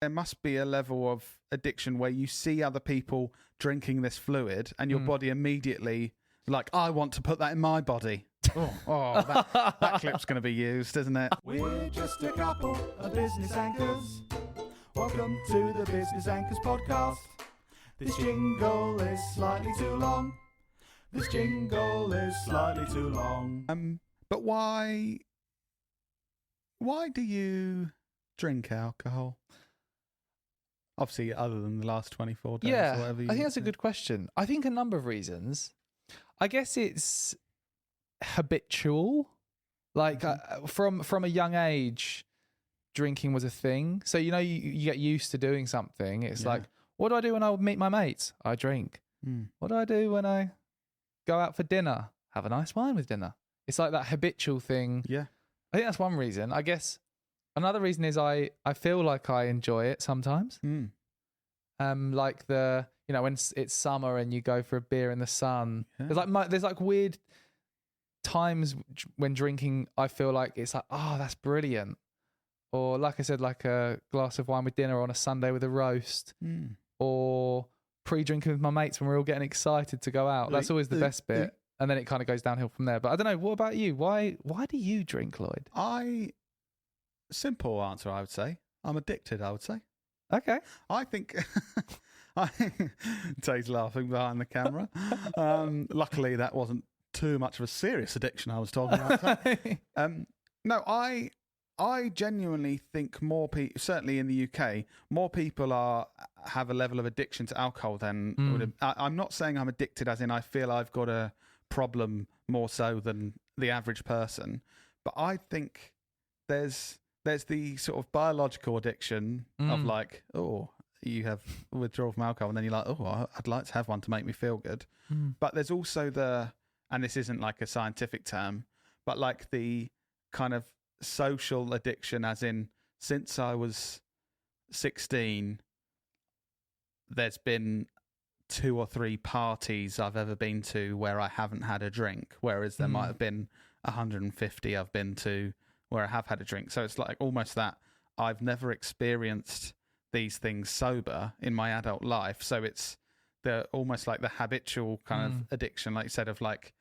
there must be a level of addiction where you see other people drinking this fluid and your body immediately like, I want to put that in my body. That clip's going to be used, isn't it? We're just a couple of business anchors. Welcome to the Business Anchors podcast. This jingle is slightly too long. This jingle is slightly too long. But why do you drink alcohol? Obviously, other than the last 24 days or whatever. I think that's a good question. I think a number of reasons. I guess it's habitual. Like from a young age, drinking was a thing. So, you get used to doing something. It's like, what do I do when I meet my mates? I drink. What do I do when I go out for dinner? Have a nice wine with dinner. It's like that habitual thing. Yeah. I think that's one reason. I guess another reason is I feel like I enjoy it sometimes. Like when it's summer and you go for a beer in the sun. Yeah. There's like weird times when drinking, I feel like it's like, oh, that's brilliant. Or like I said, like a glass of wine with dinner on a Sunday with a roast. Or pre-drinking with my mates when we're all getting excited to go out. That's always the best bit. And then it kind of goes downhill from there. But I don't know, what about you? Why do you drink, Lloyd? Simple answer, I would say. I'm addicted, I would say. Okay. I think... Tay's laughing behind the camera. Luckily, that wasn't too much of a serious addiction I was talking about. No, I genuinely think more people, certainly in the UK, more people have a level of addiction to alcohol than... I'm not saying I'm addicted as in I feel I've got a problem more so than the average person, but I think there's the sort of biological addiction of like, oh, you have withdrawal from alcohol and then you're like, oh, I'd like to have one to make me feel good. But there's also and this isn't like a scientific term, but like the kind of social addiction, as in since I was 16, there's been 2 or 3 parties I've ever been to where I haven't had a drink, whereas there might have been 150 I've been to where I have had a drink. So it's like almost that I've never experienced these things sober in my adult life. So it's almost like the habitual kind of addiction, like you said, of like,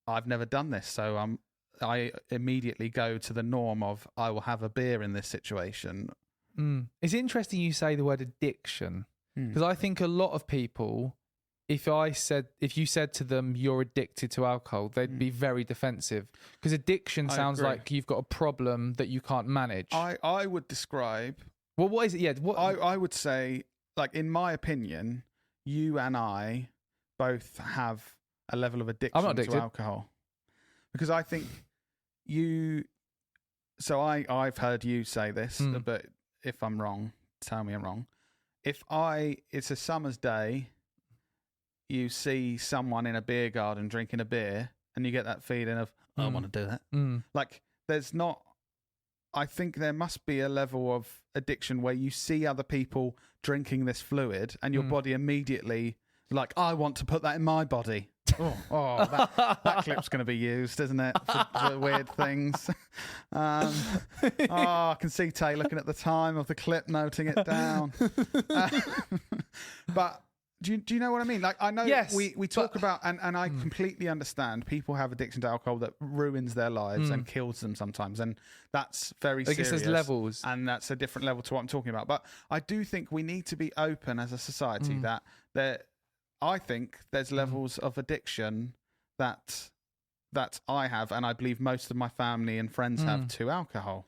I've never done this. So I immediately go to the norm of I will have a beer in this situation. It's interesting you say the word addiction, because I think a lot of people, if you said to them you're addicted to alcohol, they'd be very defensive, because addiction sounds like you've got a problem that you can't manage. I would describe... Well, what is it? Yeah, I would say, like, in my opinion, you and I both have a level of addiction to alcohol. Because I think so I've heard you say this, but if I'm wrong, tell me I'm wrong. It's a summer's day, you see someone in a beer garden drinking a beer, and you get that feeling of, I want to do that. Like, I think there must be a level of addiction where you see other people drinking this fluid and your body immediately like, I want to put that in my body. That clip's going to be used, isn't it? For weird things. I can see Tay looking at the time of the clip, noting it down. But do you know what I mean? Like, I know we talk about, and I completely understand people have addiction to alcohol that ruins their lives and kills them sometimes. And that's very serious. I guess there's levels. And that's a different level to what I'm talking about. But I do think we need to be open as a society that I think there's levels of addiction that I have, and I believe most of my family and friends have, to alcohol.